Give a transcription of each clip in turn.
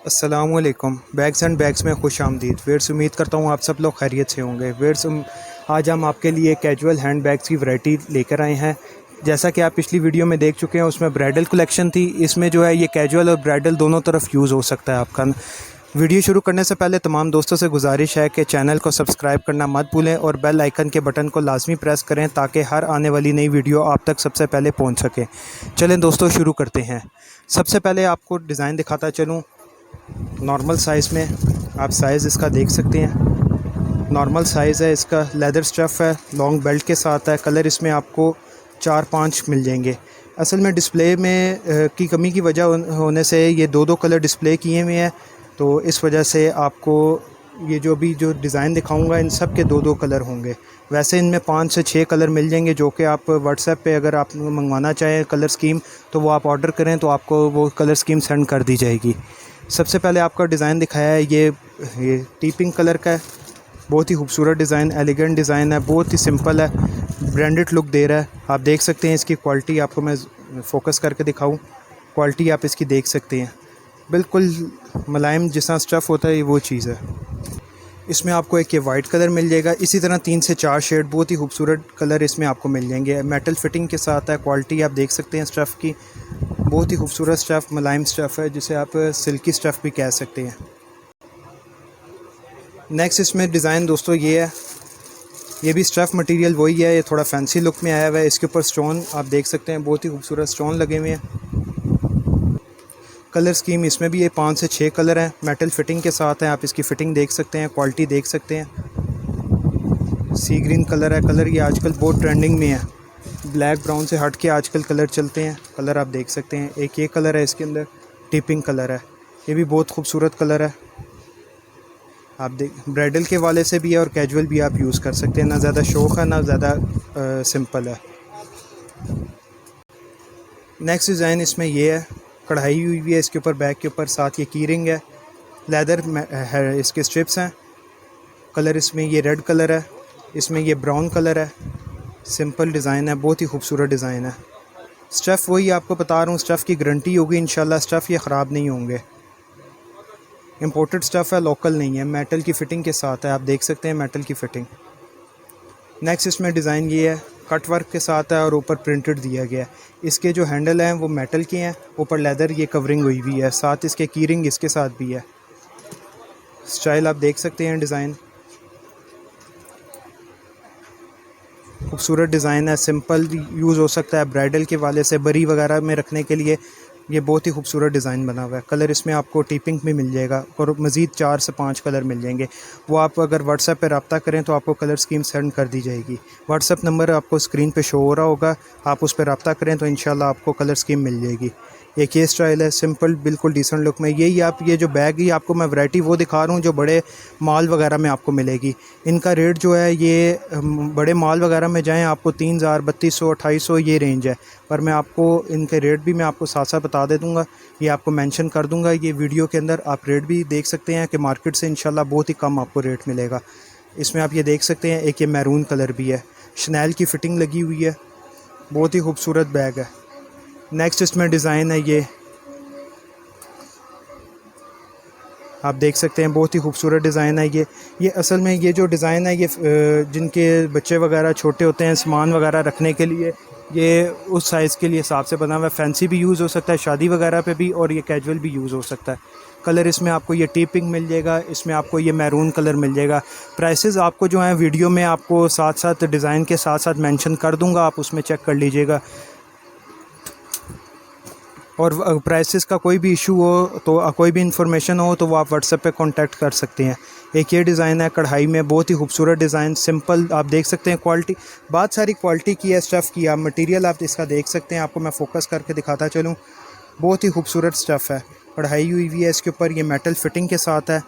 अस्सलामुअलैकुम। Bags and bags में खुश आमदीद। वेयर्स, उम्मीद करता हूँ आप सब लोग खैरियत से होंगे। वेयर्स, आज हम आपके लिए कैजुअल हैंड बैग्स की वैरायटी लेकर आए हैं। जैसा कि आप पिछली वीडियो में देख चुके हैं, उसमें ब्राइडल कलेक्शन थी। इसमें जो है ये कैजुअल और ब्राइडल दोनों तरफ यूज़ हो सकता है आपका। वीडियो शुरू करने से पहले तमाम दोस्तों से गुजारिश है कि चैनल को सब्सक्राइब करना मत भूलें और बेल आइकन के बटन को लाजमी प्रेस करें ताकि हर आने वाली नई वीडियो आप तक सबसे पहले पहुंच सके। चलें दोस्तों, शुरू करते हैं। सबसे पहले आपको डिज़ाइन दिखाता चलूँ। नॉर्मल साइज़ में आप साइज़ इसका देख सकते हैं। नॉर्मल साइज़ है इसका, लेदर स्टफ़ है, लॉन्ग बेल्ट के साथ है। कलर इसमें आपको 4-5 मिल जाएंगे। असल में डिस्प्ले में की कमी की वजह होने से ये दो कलर डिस्प्ले किए हुए हैं, तो इस वजह से आपको ये जो डिज़ाइन दिखाऊंगा इन सब के दो कलर होंगे। वैसे इनमें 5 से 6 कलर मिल जाएंगे, जो कि आप व्हाट्सएप पे अगर आप मंगवाना चाहें कलर स्कीम, तो वो आप ऑर्डर करें तो आपको वो कलर स्कीम सेंड कर दी जाएगी। सबसे पहले आपका डिज़ाइन दिखाया है ये टीपिंग कलर का है। बहुत ही खूबसूरत डिज़ाइन, एलिगेंट डिज़ाइन है, बहुत ही सिंपल है, ब्रांडेड लुक दे रहा है। आप देख सकते हैं इसकी क्वालिटी, आपको मैं फ़ोकस करके दिखाऊं, क्वालिटी आप इसकी देख सकते हैं। बिल्कुल मुलायम जैसा स्टफ़ होता है, ये वो चीज़ है। इसमें आपको एक ये वाइट कलर मिल जाएगा। इसी तरह 3 से 4 शेड बहुत ही खूबसूरत कलर इसमें आपको मिल जाएंगे। मेटल फिटिंग के साथ है। क्वालिटी आप देख सकते हैं स्टफ़ की, बहुत ही खूबसूरत स्टफ़, मुलायम स्टफ़ है, जिसे आप सिल्की स्टफ़ भी कह सकते हैं। नेक्स्ट इसमें डिज़ाइन दोस्तों ये है। ये भी स्टफ़ मटेरियल वही है, ये थोड़ा फैंसी लुक में आया हुआ है। इसके ऊपर स्टोन आप देख सकते हैं, बहुत ही खूबसूरत स्टोन लगे हुए हैं। कलर स्कीम इसमें भी ये 5 से 6 कलर हैं, मेटल फिटिंग के साथ हैं। आप इसकी फ़िटिंग देख सकते हैं, क्वालिटी देख सकते हैं। सी ग्रीन कलर है। कलर ये आजकल बहुत ट्रेंडिंग में है। ब्लैक ब्राउन से हट के आजकल कलर चलते हैं। कलर आप देख सकते हैं। एक ये कलर है, इसके अंदर टिपिंग कलर है, ये भी बहुत खूबसूरत कलर है। आप देख, ब्राइडल के वाले से भी है और कैजुअल भी आप यूज़ कर सकते हैं। ना ज़्यादा शौक है, ना ज़्यादा सिंपल है। नेक्स्ट डिज़ाइन इसमें ये है, कढ़ाई हुई है इसके ऊपर, बैक के ऊपर, साथ ये की रिंग है, लेदर है, इसके स्ट्रिप्स हैं। कलर इसमें ये रेड कलर है, इसमें ये ब्राउन कलर है। सिंपल डिज़ाइन है, बहुत ही खूबसूरत डिज़ाइन है। स्टफ़ वही आपको बता रहा हूँ, स्टफ़ की गारंटी होगी इंशाल्लाह। स्टफ़ ये ख़राब नहीं होंगे। इंपोर्टेड स्टफ़ है, लोकल नहीं है। मेटल की फ़िटिंग के साथ है, आप देख सकते हैं मेटल की फ़िटिंग। नेक्स्ट इसमें डिज़ाइन ये है, कट वर्क के साथ है और ऊपर प्रिंटेड दिया गया है। इसके जो हैंडल हैं वो मेटल के हैं, ऊपर लेदर ये कवरिंग हुई हुई है, साथ इसके की रिंग इसके साथ भी है। स्टाइल आप देख सकते हैं, डिज़ाइन खूबसूरत डिज़ाइन है, सिंपल यूज़ हो सकता है। ब्राइडल के वाले से बरी वगैरह में रखने के लिए ये बहुत ही खूबसूरत डिज़ाइन बना हुआ है। कलर इसमें आपको टीपिंग में मिल जाएगा और मज़ीद 4 से 5 कलर मिल जाएंगे। वो आप अगर व्हाट्सएप पे रब्ता करें तो आपको कलर स्कीम सेंड कर दी जाएगी। व्हाट्सएप नंबर आपको स्क्रीन पे शो हो रहा होगा, आप उस पर रब्ता करें तो इंशाल्लाह आपको कलर स्कीम मिल जाएगी। एक ये स्टाइल है, सिंपल, बिल्कुल डिसेंट लुक में। यही आप ये जो बैग ही आपको मैं वैरायटी वो दिखा रहा हूँ जो बड़े मॉल वगैरह में आपको मिलेगी। इनका रेट जो है ये बड़े मॉल वगैरह में जाएं आपको 3000, 3200, 2800 ये रेंज है। पर मैं आपको इनके रेट भी मैं आपको साथ साथ बता दे दूँगा, ये आपको मेंशन कर दूँगा ये वीडियो के अंदर। आप रेट भी देख सकते हैं कि मार्केट से इंशाल्लाह बहुत ही कम आपको रेट मिलेगा। इसमें आप ये देख सकते हैं, एक ये मैरून कलर भी है, शनैल की फ़िटिंग लगी हुई है, बहुत ही खूबसूरत बैग है। नेक्स्ट इसमें डिज़ाइन है ये, आप देख सकते हैं, बहुत ही खूबसूरत डिज़ाइन है ये असल में ये जो डिज़ाइन है ये जिनके बच्चे वगैरह छोटे होते हैं, सामान वगैरह रखने के लिए, ये उस साइज़ के लिए हिसाब से बना हुआ है। फैंसी भी यूज़ हो सकता है, शादी वगैरह पे भी, और ये कैजुअल भी यूज़ हो सकता है। कलर इसमें आपको ये टीपिंग मिल जाएगा, इसमें आपको ये मैरून कलर मिल जाएगा। प्राइसेस आपको जो है वीडियो में आपको साथ साथ डिज़ाइन के साथ साथ मेंशन कर दूंगा, आप उसमें चेक कर लीजिएगा। और प्राइसेस का कोई भी इशू हो तो कोई भी इंफॉर्मेशन हो तो वो आप व्हाट्सएप पे कांटेक्ट कर सकते हैं। एक ये डिज़ाइन है कढ़ाई में, बहुत ही खूबसूरत डिज़ाइन, सिंपल, आप देख सकते हैं। क्वालिटी बहुत सारी क्वालिटी की है स्टफ़ की। आप मटेरियल आप इसका देख सकते हैं, आपको मैं फ़ोकस करके दिखाता चलूँ, बहुत ही खूबसूरत स्टफ़ है। कढ़ाई हुई है इसके ऊपर, ये मेटल फिटिंग के साथ है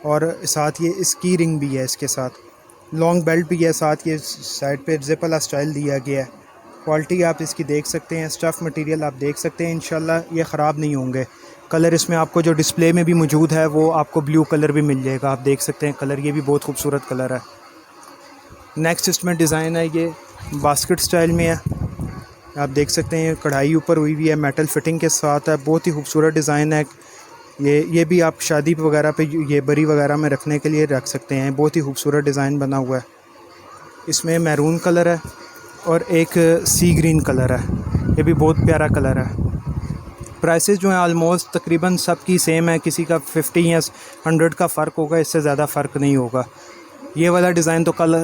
और साथ ये इसकी रिंग भी है, इसके साथ लॉन्ग बेल्ट भी है, साथ ये साइड पे जिप वाला स्टाइल दिया गया है। क्वालिटी आप इसकी देख सकते हैं, स्टफ़ मटेरियल आप देख सकते हैं, इंशाल्लाह ये ख़राब नहीं होंगे। कलर इसमें आपको जो डिस्प्ले में भी मौजूद है वो आपको ब्लू कलर भी मिल जाएगा, आप देख सकते हैं कलर, ये भी बहुत खूबसूरत कलर है। नेक्स्ट इसमें डिज़ाइन है ये बास्केट स्टाइल में है, आप देख सकते हैं। कढ़ाई ऊपर हुई है, मेटल फिटिंग के साथ है, बहुत ही खूबसूरत डिज़ाइन है। ये भी आप शादी वगैरह पे ये बरी वगैरह में रखने के लिए रख सकते हैं। बहुत ही खूबसूरत डिज़ाइन बना हुआ है। इसमें मैरून कलर है और एक सी ग्रीन कलर है, ये भी बहुत प्यारा कलर है। प्राइसेस जो हैं ऑलमोस्ट तकरीबन सबकी सेम है, किसी का 50 या 100 का फ़र्क होगा, इससे ज़्यादा फ़र्क नहीं होगा। ये वाला डिज़ाइन तो कल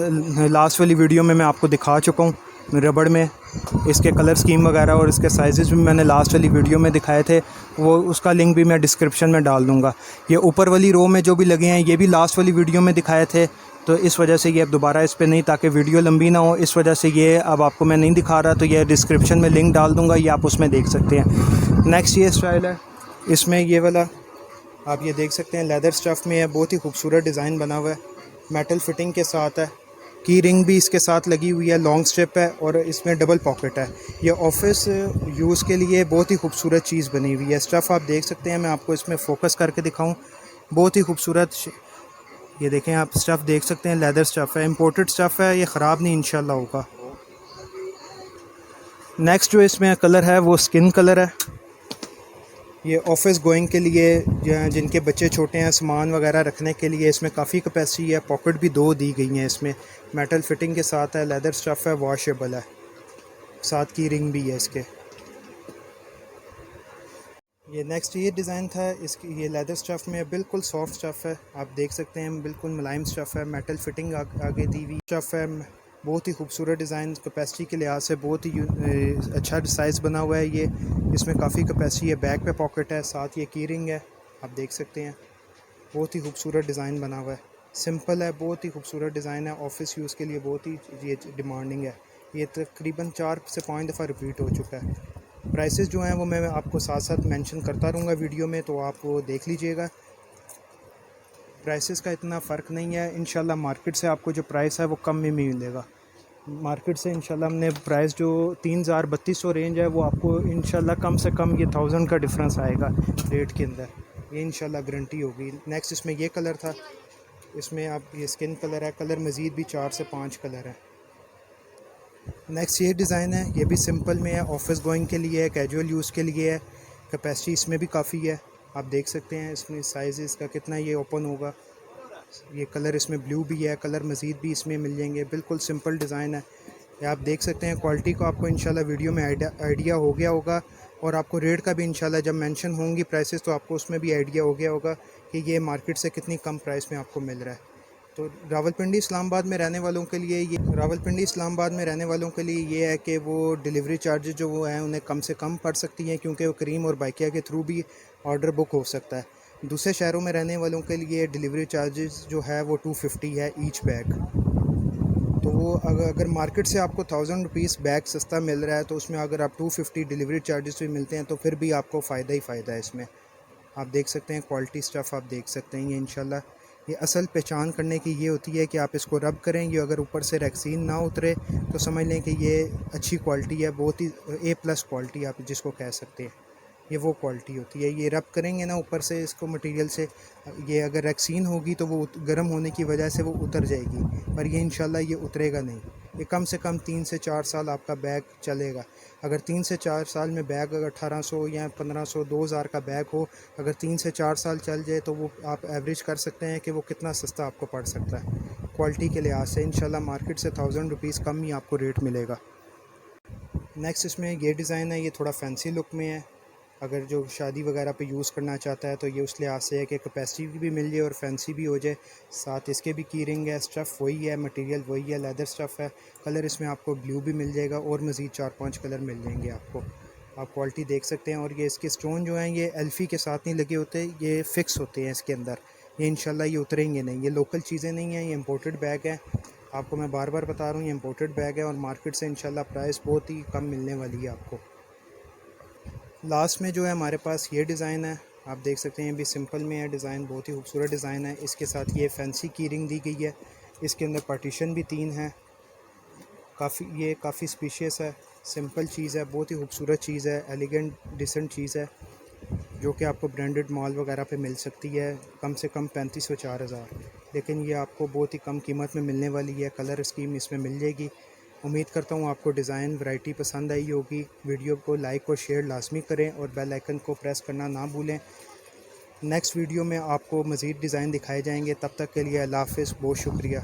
लास्ट वाली वीडियो में मैं आपको दिखा चुका हूँ रबड़ में, इसके कलर स्कीम वगैरह और इसके साइज़ भी मैंने लास्ट वाली वीडियो में दिखाए थे, वो उसका लिंक भी मैं डिस्क्रिप्शन में डाल दूँगा। ये ऊपर वाली रो में जो भी लगे हैं ये भी लास्ट वाली वीडियो में दिखाए थे, तो इस वजह से ये अब दोबारा इस पे नहीं, ताकि वीडियो लंबी ना हो, इस वजह से ये अब आपको मैं नहीं दिखा रहा, तो ये डिस्क्रिप्शन में लिंक डाल दूँगा, ये आप उसमें देख सकते हैं। नेक्स्ट ये स्टाइल है, इसमें ये वाला आप ये देख सकते हैं लेदर स्टफ़ में है, बहुत ही खूबसूरत डिज़ाइन बना हुआ है, मेटल फिटिंग के साथ है, की रिंग भी इसके साथ लगी हुई है, लॉन्ग स्ट्रिप है और इसमें डबल पॉकेट है। ये ऑफिस यूज़ के लिए बहुत ही खूबसूरत चीज़ बनी हुई है। स्टफ़ आप देख सकते हैं, मैं आपको इसमें फ़ोकस करके दिखाऊं, बहुत ही खूबसूरत। ये देखें आप, स्टफ़ देख सकते हैं, लेदर स्टफ़ है, इम्पोर्टेड स्टफ़ है, ये ख़राब नहीं इंशाल्लाह होगा। नेक्स्ट जो इसमें कलर है वो स्किन कलर है। ये ऑफिस गोइंग के लिए, जिनके बच्चे छोटे हैं, सामान वगैरह रखने के लिए इसमें काफ़ी कैपेसिटी है। पॉकेट भी 2 दी गई हैं इसमें, मेटल फिटिंग के साथ है, लेदर स्टफ़ है, वॉशेबल है, साथ की रिंग भी है इसके। ये नेक्स्ट ये डिज़ाइन था, इसकी ये लेदर स्टफ़ में बिल्कुल सॉफ्ट स्टफ़ है, आप देख सकते हैं, बिल्कुल मुलायम स्टफ़ है, मेटल फिटिंग आगे दी हुई स्टफ़ है। बहुत ही खूबसूरत डिज़ाइन, कैपेसिटी के लिहाज से बहुत ही अच्छा साइज़ बना हुआ है ये। इसमें काफ़ी कैपेसिटी है, बैक पे पॉकेट है, साथ ये की रिंग है, आप देख सकते हैं। बहुत ही खूबसूरत डिज़ाइन बना हुआ है, सिंपल है, बहुत ही खूबसूरत डिज़ाइन है, ऑफिस यूज़ के लिए बहुत ही ये डिमांडिंग है। ये तकरीबन 4 से 5 दफ़ा रिपीट हो चुका है। प्राइसेस जो हैं वो मैं आपको साथ साथ मेंशन करता रहूँगा वीडियो में, तो आप वो देख लीजिएगा। प्राइसेस का इतना फ़र्क नहीं है, इंशाल्लाह मार्केट से आपको जो प्राइस है वो कम में मिलेगा। मार्केट से इंशाल्लाह हमने प्राइस जो 3000-3200 रेंज है, वो आपको इंशाल्लाह कम से कम ये 1000 का डिफरेंस आएगा रेट के अंदर, ये इंशाल्लाह गारंटी होगी। नेक्स्ट इसमें ये कलर था, इसमें आप ये स्किन कलर है, कलर मज़ीद भी 4 से 5 कलर है। नेक्स्ट ये डिज़ाइन है, ये भी सिंपल में है, ऑफिस गोइंग के लिए है, कैजुअल यूज़ के लिए है, कैपेसिटी इसमें भी काफ़ी है, आप देख सकते हैं इसमें साइज़ इसका कितना ये ओपन होगा। ये कलर इसमें ब्लू भी है, कलर मज़ीद भी इसमें मिल जाएंगे, बिल्कुल सिंपल डिज़ाइन है। ये आप देख सकते हैं, क्वालिटी को आपको इंशाल्लाह वीडियो में आइडिया हो गया होगा, और आपको रेट का भी इंशाल्लाह जब मेंशन होंगी प्राइसेस, तो आपको उसमें भी आइडिया हो गया होगा कि ये मार्केट से कितनी कम प्राइस में आपको मिल रहा है। तो रावलपिंडी इस्लामाबाद में रहने वालों के लिए ये है कि वो डिलीवरी चार्जेस जो वो हैं उन्हें कम से कम पड़ सकती हैं, क्योंकि वो करीम और बाइकिया के थ्रू भी ऑर्डर बुक हो सकता है। दूसरे शहरों में रहने वालों के लिए डिलीवरी चार्जेस जो है वो 250 है ईच बैग। तो वो अगर मार्केट से आपको 1000 रुपीज़ बैग सस्ता मिल रहा है, तो उसमें अगर आप 250 डिलीवरी चार्जेस भी मिलते हैं, तो फिर भी आपको फ़ायदा ही फ़ायदा है इसमें। आप देख सकते हैं, क्वालिटी स्टफ़ आप देख सकते हैं। ये इंशाल्लाह ये असल पहचान करने की ये होती है कि आप इसको रब करें, ये अगर ऊपर से रैक्सीन ना उतरे तो समझ लें कि ये अच्छी क्वालिटी है, बहुत ही A+ क्वालिटी आप जिसको कह सकते हैं, ये वो क्वालिटी होती है। ये रब करेंगे ना ऊपर से इसको मटेरियल से, ये अगर रैक्सीन होगी तो वो गर्म होने की वजह से वो उतर जाएगी, पर ये इंशाल्लाह ये उतरेगा नहीं। ये कम से कम 3 से 4 साल आपका बैग चलेगा। अगर 3 से 4 साल में बैग अगर 1800 या 1500 2000 का बैग हो, अगर 3 से 4 साल चल जाए, तो वो आप एवरेज कर सकते हैं कि वो कितना सस्ता आपको पड़ सकता है। क्वालिटी के लिहाज से इंशाल्लाह मार्केट से 1000 रुपीज़ कम ही आपको रेट मिलेगा। नेक्स्ट इसमें ये डिज़ाइन है, ये थोड़ा फैंसी लुक में है। अगर जो शादी वगैरह पे यूज़ करना चाहता है, तो ये उस लिहाज से है कि कैपेसिटी भी मिल जाए और फैंसी भी हो जाए। साथ इसके भी की रिंग है, स्टफ़ वही है, मटेरियल वही है, लेदर स्टफ़ है। कलर इसमें आपको ब्लू भी मिल जाएगा और मज़ीद 4-5 कलर मिल जाएंगे आपको। आप क्वालिटी देख सकते हैं। और ये इसके स्टोन जो हैं ये एल्फ़ी के साथ नहीं लगे होते, ये फ़िक्स होते हैं इसके अंदर। ये इंशाल्लाह ये उतरेंगे नहीं, ये लोकल चीज़ें नहीं हैं, ये इम्पोर्टेड बैग है। आपको मैं बार बार बता रहा हूँ, ये इम्पोर्टेड बैग है और मार्केट से इंशाल्लाह प्राइस बहुत ही कम मिलने वाली है आपको। लास्ट में जो है हमारे पास ये डिज़ाइन है, आप देख सकते हैं, ये भी सिंपल में है डिज़ाइन, बहुत ही खूबसूरत डिज़ाइन है। इसके साथ ये फैंसी की रिंग दी गई है, इसके अंदर पार्टीशन भी 3 है। काफ़ी स्पीशियस है, सिंपल चीज़ है, बहुत ही खूबसूरत चीज़ है, एलिगेंट डिसेंट चीज़ है, जो कि आपको ब्रांडेड मॉल वगैरह पे मिल सकती है कम से कम 3500 4000, लेकिन ये आपको बहुत ही कम कीमत में मिलने वाली है। कलर स्कीम इसमें मिल जाएगी। उम्मीद करता हूँ आपको डिज़ाइन वैरायटी पसंद आई होगी। वीडियो को लाइक और शेयर लाजमी करें और बेल आइकन को प्रेस करना ना भूलें। नेक्स्ट वीडियो में आपको मज़ीद डिज़ाइन दिखाए जाएंगे। तब तक के लिए अल्लाह हाफ़िज़, बहुत शुक्रिया।